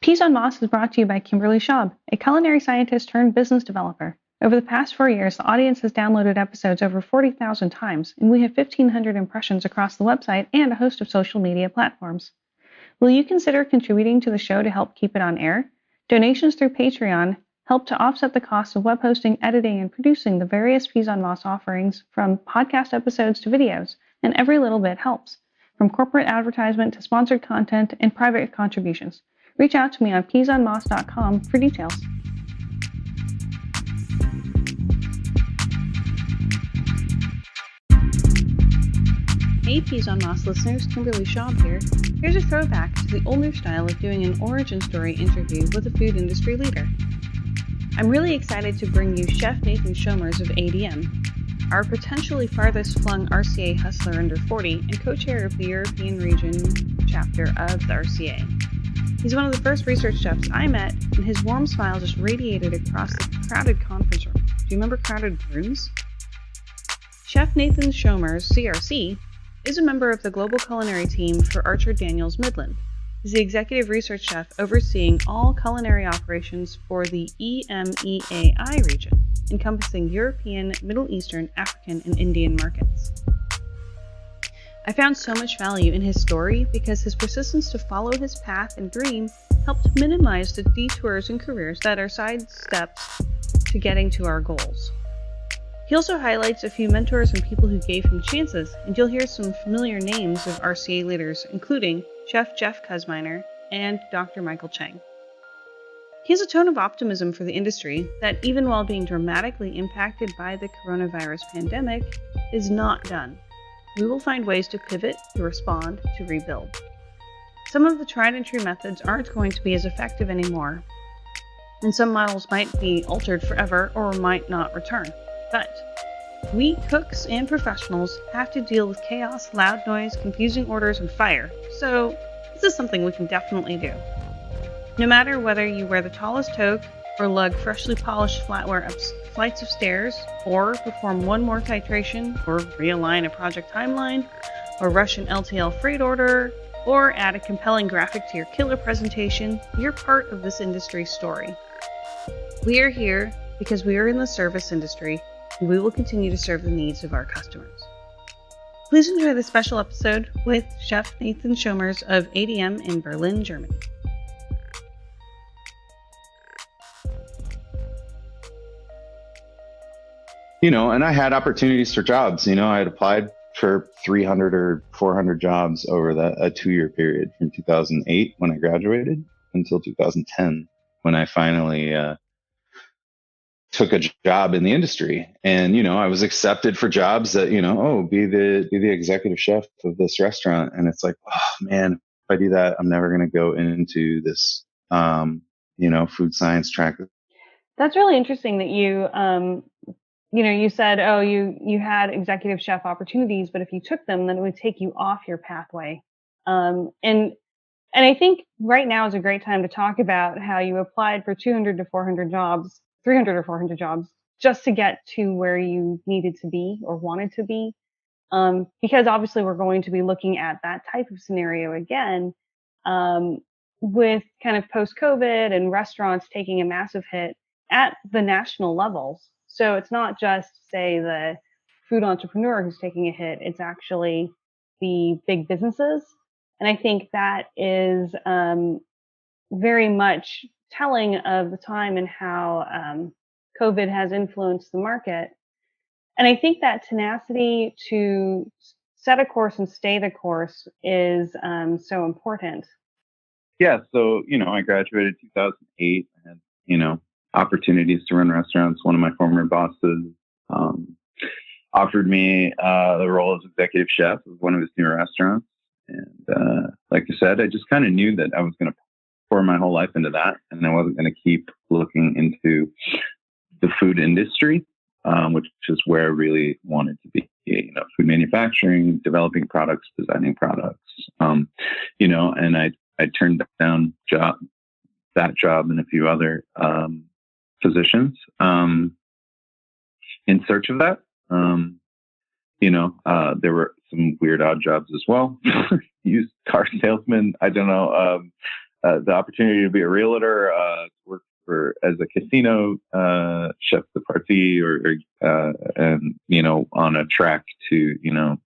Peas on Moss is brought to you by Kimberly Schaub, a culinary scientist turned business developer. Over the past 4 years, the audience has downloaded episodes over 40,000 times, and we have 1,500 impressions across the website and a host of social media platforms. Will you consider contributing to the show to help keep it on air? Donations through Patreon help to offset the cost of web hosting, editing, and producing the various Peas on Moss offerings, from podcast episodes to videos, and every little bit helps, from corporate advertisement to sponsored content and private contributions. Reach out to me on peasonmoss.com for details. Hey Peas on Moss listeners, Kimberly Schaub here. Here's a throwback to the older style of doing an origin story interview with a food industry leader. I'm really excited to bring you Chef Nathan Schomers of ADM, our potentially farthest flung RCA hustler under 40 and co-chair of the European region chapter of the RCA. He's one of the first research chefs I met, and his warm smile just radiated across the crowded conference room. Do you remember crowded rooms? Chef Nathan Schomers, CRC, is a member of the global culinary team for Archer Daniels Midland. He's the executive research chef overseeing all culinary operations for the EMEAI region, encompassing European, Middle Eastern, African, and Indian markets. I found so much value in his story because his persistence to follow his path and dream helped minimize the detours in careers that are side steps to getting to our goals. He also highlights a few mentors and people who gave him chances, and you'll hear some familiar names of RCA leaders, including Chef Jeff Kuzminer and Dr. Michael Chang. He has a tone of optimism for the industry that, even while being dramatically impacted by the coronavirus pandemic, is not done. We will find ways to pivot, to respond, to rebuild. Some of the tried and true methods aren't going to be as effective anymore, and some models might be altered forever or might not return. But we cooks and professionals have to deal with chaos, loud noise, confusing orders, and fire, so this is something we can definitely do. No matter whether you wear the tallest toque, or lug freshly polished flatware up flights of stairs, or perform one more titration, or realign a project timeline, or rush an LTL freight order, or add a compelling graphic to your killer presentation, you're part of this industry story. We are here because we are in the service industry, and we will continue to serve the needs of our customers. Please enjoy this special episode with Chef Nathan Schomers of ADM in Berlin, Germany. And I had opportunities for jobs. I had applied for 300 or 400 jobs over a 2-year period from 2008 when I graduated until 2010 when I finally took a job in the industry. And, I was accepted for jobs that, be the executive chef of this restaurant. And it's like, oh man, if I do that, I'm never going to go into this, food science track. That's really interesting that you said, you had executive chef opportunities, but if you took them, then it would take you off your pathway. And I think right now is a great time to talk about how you applied for 200 to 400 jobs, 300 or 400 jobs, just to get to where you needed to be or wanted to be. Because obviously we're going to be looking at that type of scenario again, with kind of post-COVID and restaurants taking a massive hit at the national levels. So it's not just, say, the food entrepreneur who's taking a hit. It's actually the big businesses. And I think that is very much telling of the time and how COVID has influenced the market. And I think that tenacity to set a course and stay the course is so important. Yeah. So, I graduated 2008. I had, opportunities to run restaurants. One of my former bosses offered me the role as executive chef of one of his new restaurants. And like I said, I just kind of knew that I was going to pour my whole life into that. And I wasn't going to keep looking into the food industry, which is where I really wanted to be. Food manufacturing, developing products, designing products, and I turned down that job and a few other positions in search of that. There were some weird odd jobs as well. Used car salesman. I don't know. the opportunity to be a realtor, work as a casino chef de partie, and on a track to to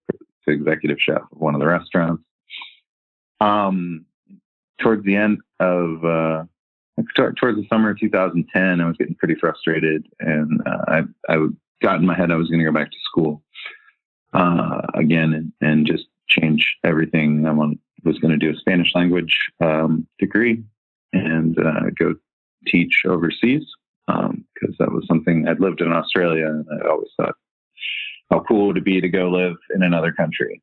executive chef of one of the restaurants. Towards the end of towards the summer of 2010, I was getting pretty frustrated, and I got in my head I was going to go back to school again and just change everything. Was going to do a Spanish language degree and go teach overseas because that was something. I'd lived in Australia, and I always thought how cool it would be to go live in another country.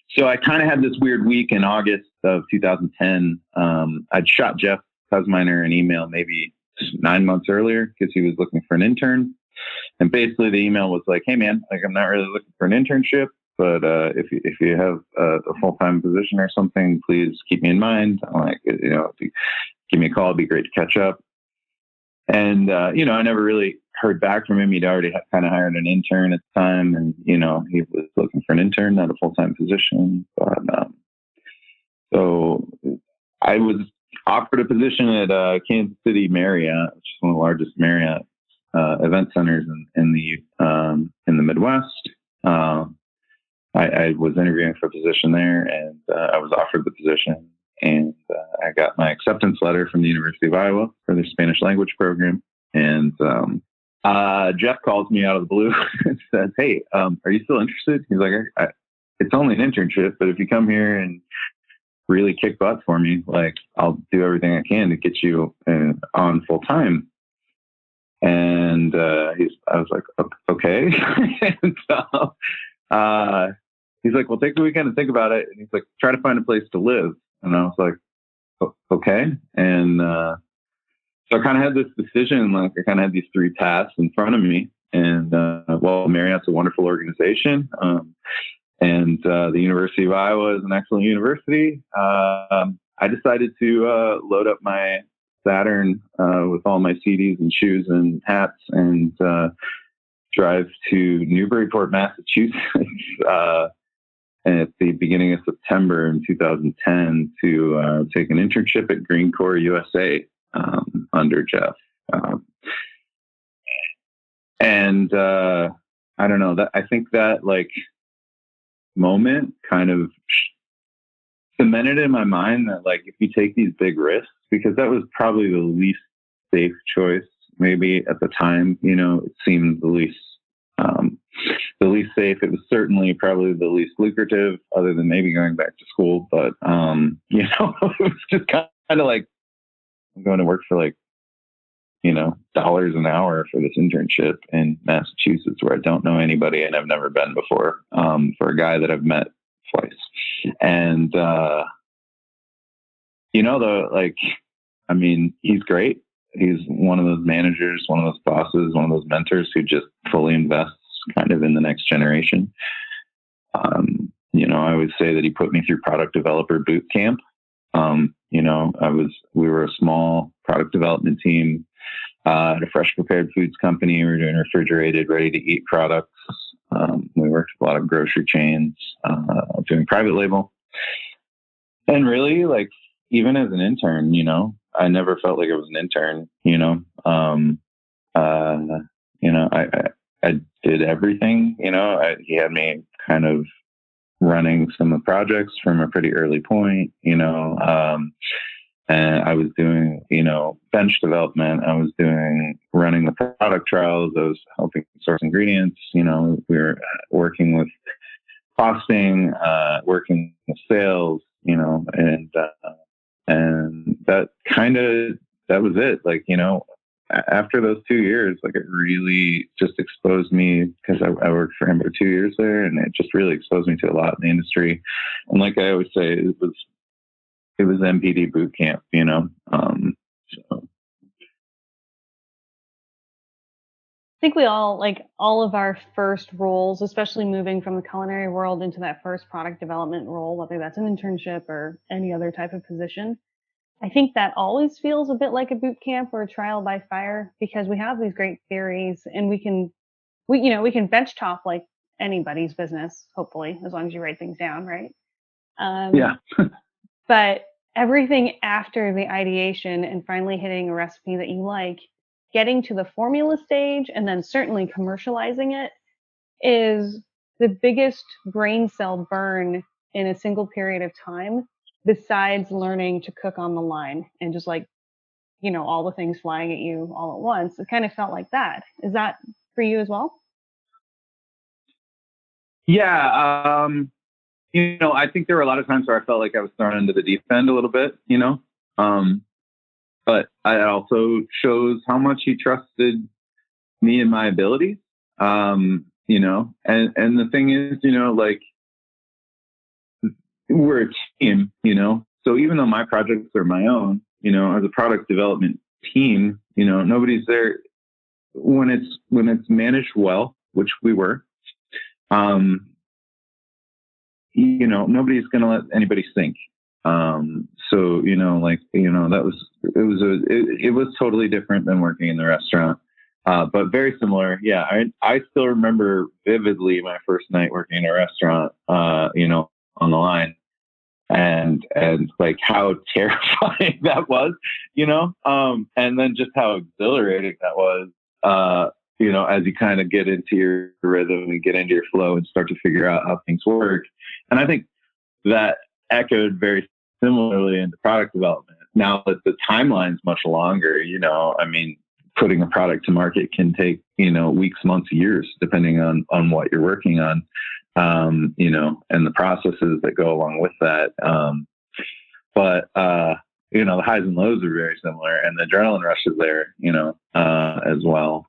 So I kind of had this weird week in August of 2010. I'd shot Jeff Kuzminer an email maybe 9 months earlier because he was looking for an intern. And basically the email was like, hey man, like I'm not really looking for an internship, but if you have a full-time position or something, please keep me in mind. I'm like, if you give me a call, it'd be great to catch up. And, I never really heard back from him. He'd already kind of hired an intern at the time, and, he was looking for an intern, not a full-time position. But, so I was offered a position at Kansas City Marriott, which is one of the largest Marriott event centers in the Midwest. I was interviewing for a position there, and I was offered the position. And I got my acceptance letter from the University of Iowa for their Spanish language program. And Jeff calls me out of the blue and says, hey, are you still interested? He's like, it's only an internship, but if you come here and really kick butt for me, like I'll do everything I can to get you on full time. And I was like, okay. And so he's like, well, take the weekend and think about it. And he's like, try to find a place to live. And I was like, okay. And so I kind of had this decision, like I kind of had these three paths in front of me. And Marriott's a wonderful organization. And the University of Iowa is an excellent university. I decided to load up my Saturn with all my CDs and shoes and hats and drive to Newburyport, Massachusetts at the beginning of September in 2010 to take an internship at Green Corps USA under Jeff. And I don't know, that I think that like moment kind of cemented in my mind that like if you take these big risks, because that was probably the least safe choice maybe at the time, it seemed the least safe. It was certainly probably the least lucrative, other than maybe going back to school. But it was just kind of like I'm going to work for like dollars an hour for this internship in Massachusetts where I don't know anybody and I've never been before, for a guy that I've met twice. And he's great. He's one of those managers, one of those bosses, one of those mentors who just fully invests kind of in the next generation. I would say that he put me through product developer boot camp. We were a small product development team at a fresh prepared foods company. We were doing refrigerated, ready to eat products. We worked with a lot of grocery chains, doing private label. And really, like, even as an intern, I never felt like I was an intern, I did everything, he had me kind of running some of the projects from a pretty early point, and I was doing, bench development. I was running the product trials. I was helping source ingredients. We were working with costing, working with sales, and that was it. Like, after those 2 years, like it really just exposed me, because I worked for him for 2 years there, and it just really exposed me to a lot in the industry. And like I always say, it was MPD boot camp, so. I think we all, like all of our first roles, especially moving from the culinary world into that first product development role, whether that's an internship or any other type of position, I think that always feels a bit like a boot camp or a trial by fire, because we have these great theories and we can bench top like anybody's business, hopefully, as long as you write things down, right? Yeah. But everything after the ideation and finally hitting a recipe that you like, getting to the formula stage and then certainly commercializing it is the biggest brain cell burn in a single period of time, besides learning to cook on the line and just like, all the things flying at you all at once. It kind of felt like that. Is that for you as well? Yeah. I think there were a lot of times where I felt like I was thrown into the deep end a little bit, but it also shows how much he trusted me and my abilities. And the thing is, like, we're a team, so even though my projects are my own, as a product development team, nobody's there when it's managed well, which we were. Nobody's going to let anybody sink. So, it was totally different than working in the restaurant, but very similar. Yeah. I still remember vividly my first night working in a restaurant, on the line, and like how terrifying that was, and then just how exhilarating that was, as you kind of get into your rhythm and get into your flow and start to figure out how things work. And I think that echoed very similarly into product development. Now that the timeline's much longer, putting a product to market can take, weeks, months, years, depending on what you're working on, and the processes that go along with that. But the highs and lows are very similar, and the adrenaline rush is there, as well.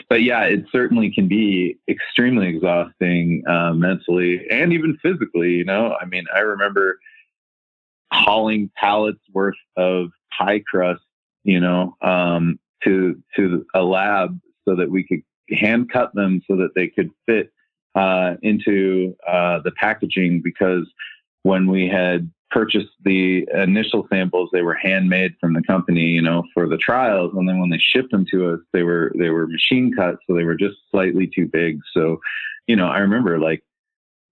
But yeah, it certainly can be extremely exhausting, mentally and even physically. I remember hauling pallets worth of pie crust, to a lab so that we could hand cut them so that they could fit into the packaging, because when we had purchased the initial samples, they were handmade from the company, for the trials. And then when they shipped them to us, they were machine cut. So they were just slightly too big. So, I remember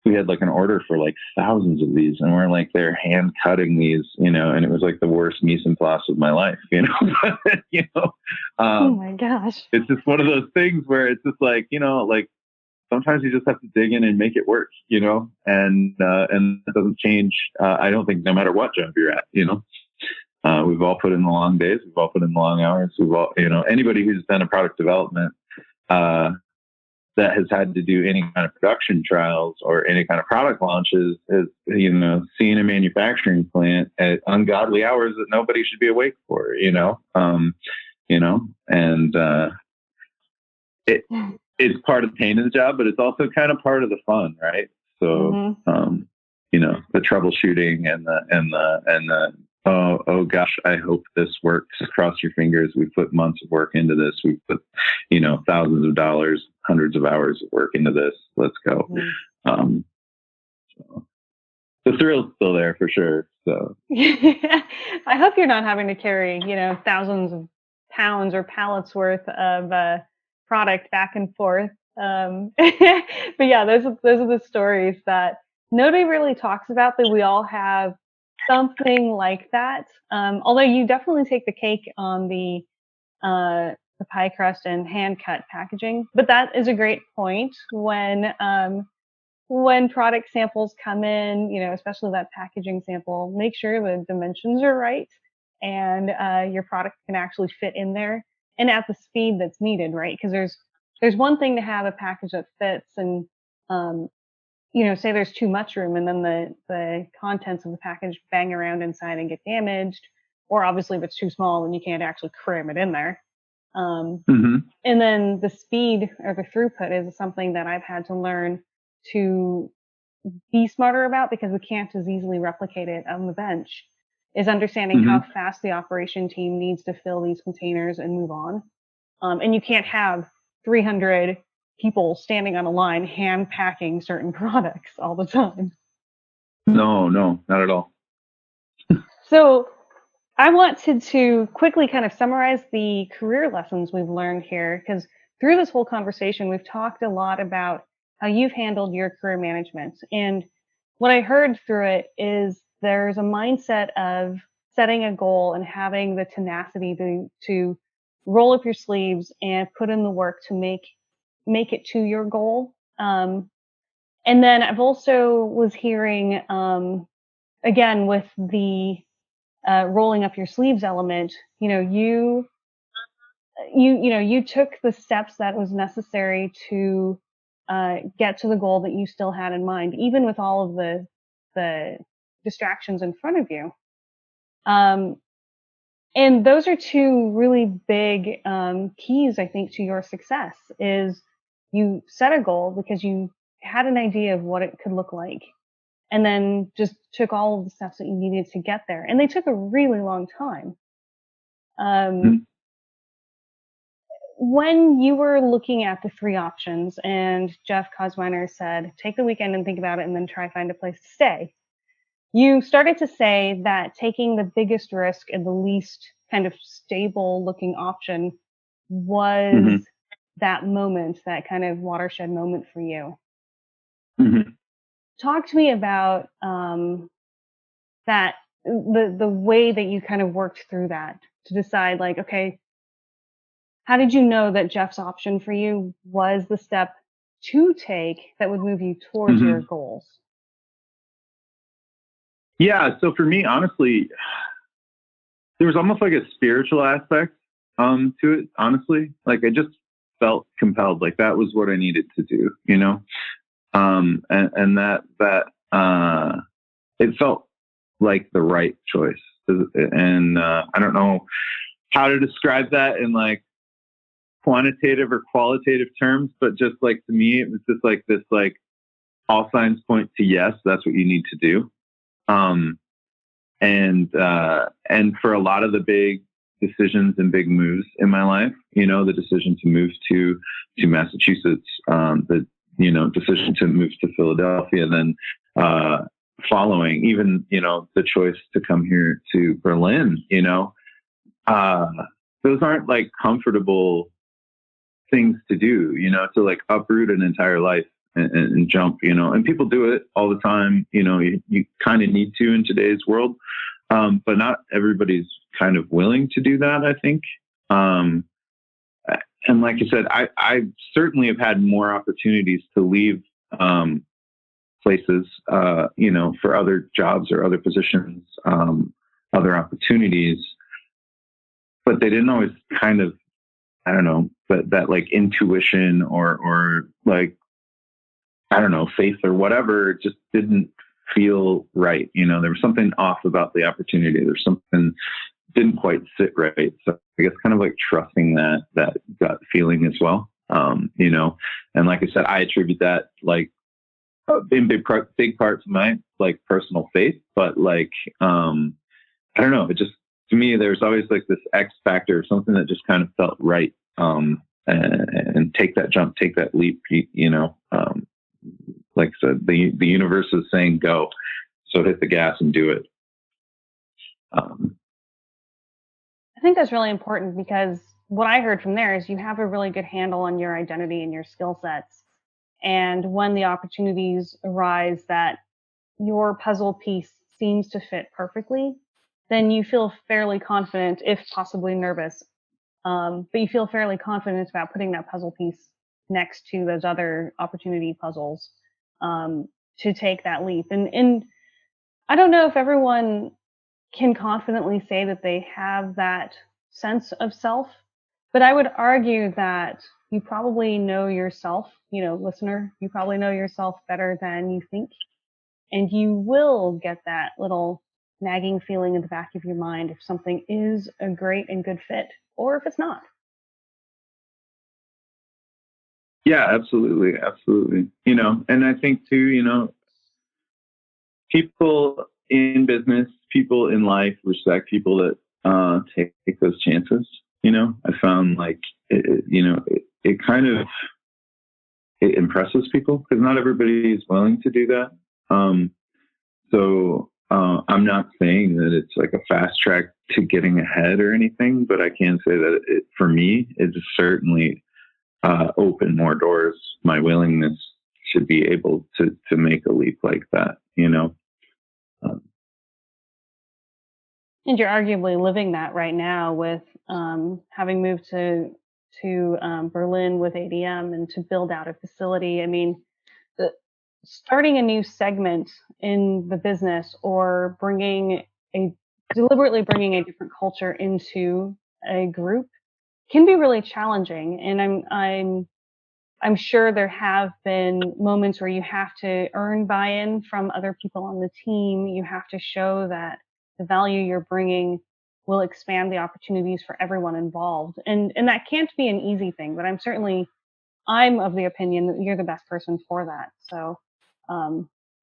we had an order for thousands of these, and we're they're hand cutting these, and it was the worst mise en place of my life, Oh my gosh. It's just one of those things where it's just sometimes you just have to dig in and make it work, and it doesn't change. I don't think, no matter what job you're at, we've all put in the long days, we've all put in the long hours, we've all, anybody who's done a product development, that has had to do any kind of production trials or any kind of product launches has, seen a manufacturing plant at ungodly hours that nobody should be awake for, and it's part of the pain of the job, but it's also kind of part of the fun, right? So, the troubleshooting and the oh gosh, I hope this works. Cross your fingers. We put months of work into this. We put, thousands of dollars, hundreds of hours of work into this. Let's go. So the thrill's still there for sure. So I hope you're not having to carry, thousands of pounds or pallets worth of product back and forth. But yeah, those are the stories that nobody really talks about, but we all have something like that. Although you definitely take the cake on the pie crust and hand cut packaging. But that is a great point when product samples come in, especially that packaging sample, make sure the dimensions are right and your product can actually fit in there and at the speed that's needed, right? Because there's one thing to have a package that fits and say there's too much room and then the contents of the package bang around inside and get damaged, or obviously if it's too small then you can't actually cram it in there. And then the speed or the throughput is something that I've had to learn to be smarter about, because we can't as easily replicate it on the bench, is understanding how fast the operation team needs to fill these containers and move on. And you can't have 300 people standing on a line hand packing certain products all the time. No, not at all. So I wanted to quickly kind of summarize the career lessons we've learned here, because through this whole conversation, we've talked a lot about how you've handled your career management. And what I heard through it is there's a mindset of setting a goal and having the tenacity to roll up your sleeves and put in the work to make it to your goal. And then I've also was hearing, again, with the rolling up your sleeves element, you took the steps that was necessary to get to the goal that you still had in mind, even with all of the distractions in front of you. Um, and those are two really big keys, I think, to your success. Is you set a goal because you had an idea of what it could look like, and then just took all of the steps that you needed to get there. And they took a really long time. Mm-hmm. When you were looking at the three options and Jeff Cosweiner said, take the weekend and think about it and then try find a place to stay, you started to say that taking the biggest risk and the least kind of stable looking option was Mm-hmm. that moment, that kind of watershed moment for you. Mm-hmm. Talk to me about that, the way that you kind of worked through that to decide, like, okay, how did you know that Jeff's option for you was the step to take that would move you towards Mm-hmm. your goals? Yeah. So for me, honestly, there was almost like a spiritual aspect to it. Honestly, like I just felt compelled, like that was what I needed to do, and it felt like the right choice. And I don't know how to describe that in like quantitative or qualitative terms, but just like to me, it was just like this, like all signs point to yes, that's what you need to do. And for a lot of the big decisions and big moves in my life, the decision to move to Massachusetts, the decision to move to Philadelphia, then following even the choice to come here to Berlin, those aren't like comfortable things to do, to like uproot an entire life and jump, and people do it all the time. You kind of need to in today's world. But not everybody's kind of willing to do that, I think. And like you said, I certainly have had more opportunities to leave places, for other jobs or other positions, other opportunities, but they didn't always kind of, I don't know, that like intuition or like, I don't know, faith or whatever, just didn't feel right. There was something off about the opportunity. There's something didn't quite sit right. So I guess kind of like trusting that gut feeling as well. And like I said, I attribute that like in big parts of my like personal faith, but like, I don't know. It just, to me, there's always like this X factor, something that just kind of felt right. And take that jump, take that leap, like I said, the universe is saying go, so hit the gas and do it. I think that's really important because what I heard from there is you have a really good handle on your identity and your skill sets. And when the opportunities arise that your puzzle piece seems to fit perfectly, then you feel fairly confident, if possibly nervous, but you feel fairly confident about putting that puzzle piece next to those other opportunity puzzles to take that leap. And I don't know if everyone can confidently say that they have that sense of self, but I would argue that you probably know yourself, listener, you probably know yourself better than you think. And you will get that little nagging feeling in the back of your mind if something is a great and good fit or if it's not. Yeah, absolutely. Absolutely. And I think too, people in business, people in life respect people that take those chances. I found like, it kind of, it impresses people because not everybody is willing to do that. So I'm not saying that it's like a fast track to getting ahead or anything, but I can say that for me, it's certainly opened more doors. My willingness to be able to make a leap like that. you know. Um, And you're arguably living that right now with having moved to Berlin with ADM and to build out a facility. I mean, the, starting a new segment in the business or deliberately bringing a different culture into a group can be really challenging. And I'm sure there have been moments where you have to earn buy-in from other people on the team. You have to show that the value you're bringing will expand the opportunities for everyone involved. And that can't be an easy thing, but I'm of the opinion that you're the best person for that. So,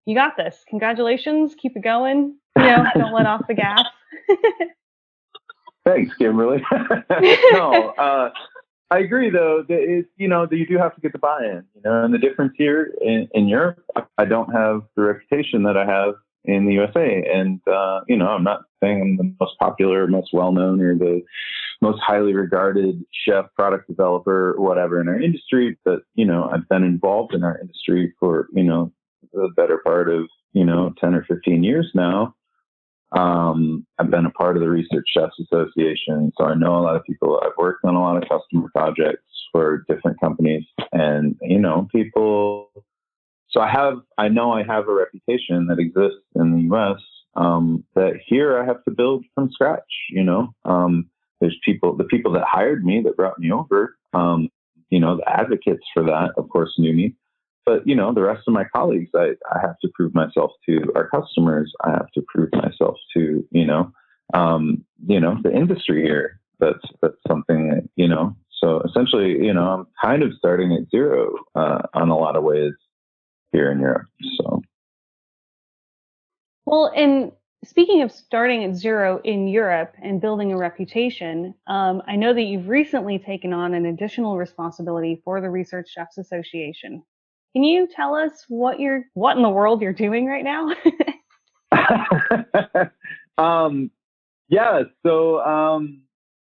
you got this. Congratulations. Keep it going. Don't let off the gas. Thanks, Kimberly. No, I agree though that that you do have to get the buy-in, and the difference here in Europe, I don't have the reputation that I have in the USA. And, I'm not saying I'm the most popular, most well-known, or the most highly regarded chef, product developer, or whatever in our industry, but, I've been involved in our industry for, the better part of, 10 or 15 years now. I've been a part of the Research Chefs Association, so I know a lot of people. I've worked on a lot of customer projects for different companies, and people. So I know I have a reputation that exists in the U.S. That here I have to build from scratch. There's the people that hired me, that brought me over. The advocates for that, of course, knew me. But, the rest of my colleagues, I have to prove myself to our customers. I have to prove myself to, the industry here. That's something that, so essentially, I'm kind of starting at zero on a lot of ways here in Europe. So. Well, and speaking of starting at zero in Europe and building a reputation, I know that you've recently taken on an additional responsibility for the Research Chefs Association. Can you tell us what in the world you're doing right now? Yeah. So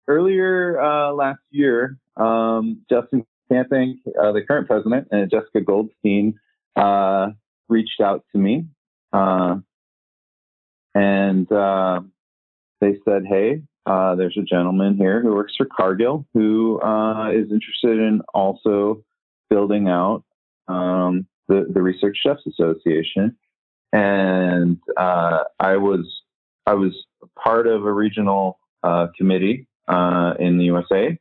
earlier last year, Justin Camping, the current president, and Jessica Goldstein reached out to me, and they said, "Hey, there's a gentleman here who works for Cargill who is interested in also building out the Research Chefs Association." And I was part of a regional committee in the USA,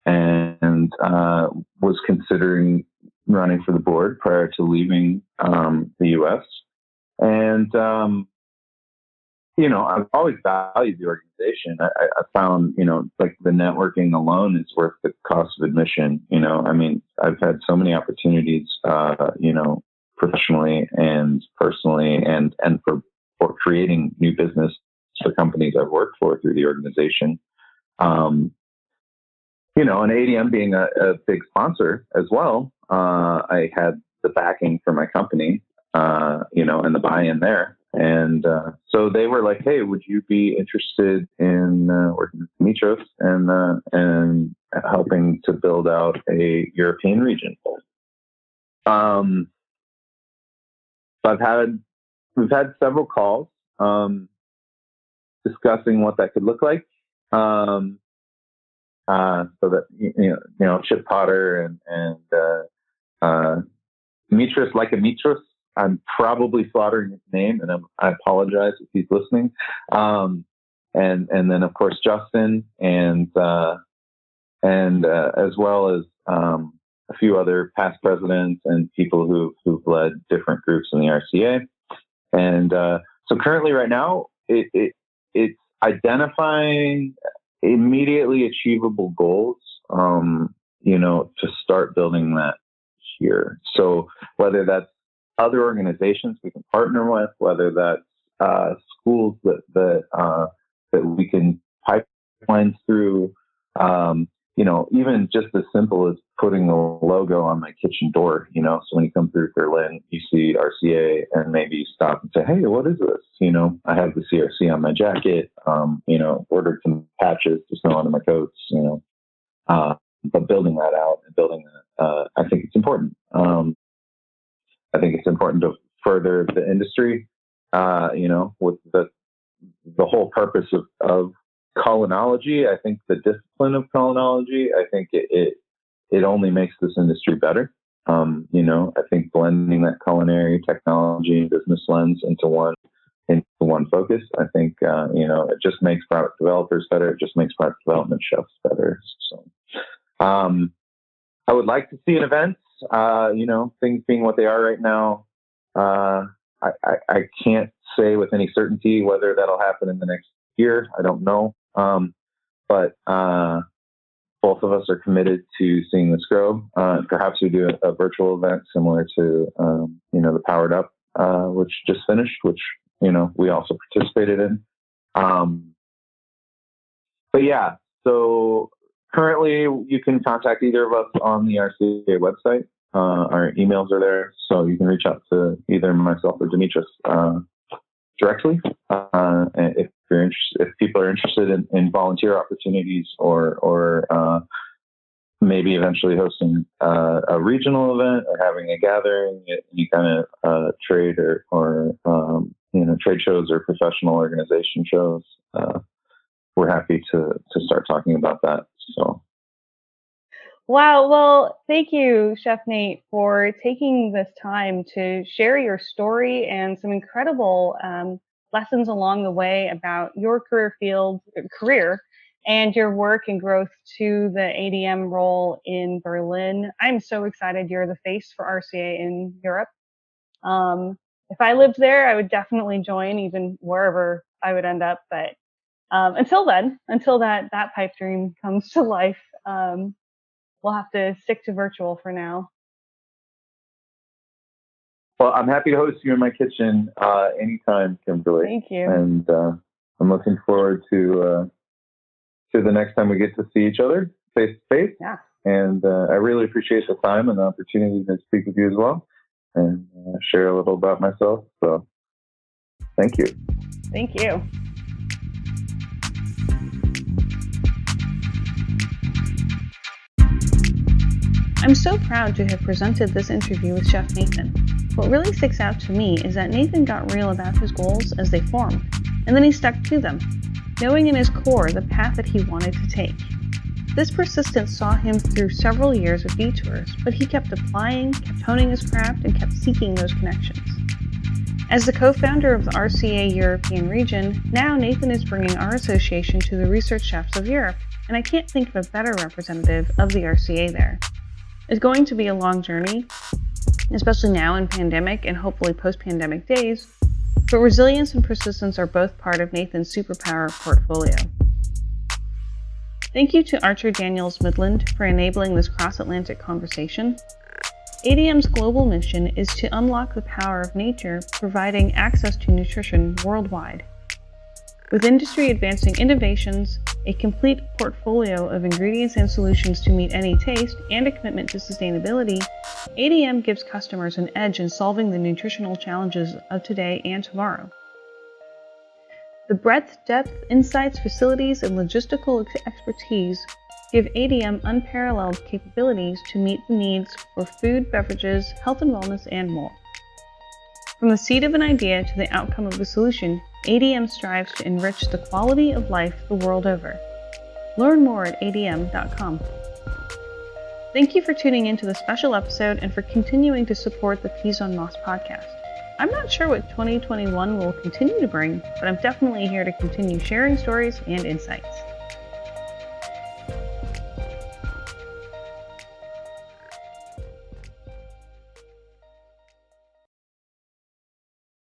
and was considering running for the board prior to leaving the US. And I've always valued the organization. I found, like the networking alone is worth the cost of admission. I've had so many opportunities, professionally and personally, and for creating new business for companies I've worked for through the organization. And ADM being a big sponsor as well, I had the backing for my company, and the buy-in there. And so they were like, "Hey, would you be interested in working with Dimitros and helping to build out a European region?" We've had several calls discussing what that could look like. So that Chip Potter and Dimitros, like a Mitros. I'm probably slaughtering his name, and I apologize if he's listening. And then of course Justin and as well as a few other past presidents and people who've led different groups in the RCA. And so currently, right now, it's identifying immediately achievable goals, to start building that here. So whether that's other organizations we can partner with, whether that's schools that we can pipelines through, even just as simple as putting a logo on my kitchen door, so when you come through Berlin, you see RCA and maybe you stop and say, "Hey, what is this?" I have the CRC on my jacket, ordered some patches to sew onto my coats, but building that out and building that, I think it's important. I think it's important to further the industry. with the whole purpose of culinology. I think the discipline of culinology, I think it only makes this industry better. I think blending that culinary technology and business lens into one focus, I think, it just makes product developers better. It just makes product development chefs better. So, I would like to see an event, things being what they are right now. I can't say with any certainty whether that'll happen in the next year. I don't know. But both of us are committed to seeing this grow. Perhaps we do a virtual event similar to, the Powered Up, which just finished, which, we also participated in. But yeah, so currently you can contact either of us on the RCA website. Our emails are there, so you can reach out to either myself or Demetris directly. If people are interested in volunteer opportunities or maybe eventually hosting a regional event or having a gathering at any kind of trade or trade shows or professional organization shows, we're happy to start talking about that. So. Wow. Well, thank you, Chef Nate, for taking this time to share your story and some incredible lessons along the way about your career and your work and growth to the ADM role in Berlin. I'm so excited you're the face for RCA in Europe. If I lived there, I would definitely join, even wherever I would end up. But until that pipe dream comes to life, we'll have to stick to virtual for now. Well, I'm happy to host you in my kitchen anytime, Kimberly. Thank you. And I'm looking forward to the next time we get to see each other face to face. Yeah. And I really appreciate the time and the opportunity to speak with you as well and share a little about myself. So thank you. Thank you. I'm so proud to have presented this interview with Chef Nathan. What really sticks out to me is that Nathan got real about his goals as they formed, and then he stuck to them, knowing in his core the path that he wanted to take. This persistence saw him through several years of detours, but he kept applying, kept honing his craft, and kept seeking those connections. As the co-founder of the RCA European region, now Nathan is bringing our association to the research chefs of Europe, and I can't think of a better representative of the RCA there. It's going to be a long journey, especially now in pandemic and hopefully post-pandemic days, but resilience and persistence are both part of Nathan's superpower portfolio. Thank you to Archer Daniels Midland for enabling this cross-Atlantic conversation. ADM's global mission is to unlock the power of nature, providing access to nutrition worldwide. With industry advancing innovations, a complete portfolio of ingredients and solutions to meet any taste, and a commitment to sustainability, ADM gives customers an edge in solving the nutritional challenges of today and tomorrow. The breadth, depth, insights, facilities, and logistical expertise give ADM unparalleled capabilities to meet the needs for food, beverages, health and wellness, and more. From the seed of an idea to the outcome of a solution, ADM strives to enrich the quality of life the world over. Learn more at adm.com. Thank you for tuning into this special episode and for continuing to support the Peas on Moss podcast. I'm not sure what 2021 will continue to bring, but I'm definitely here to continue sharing stories and insights.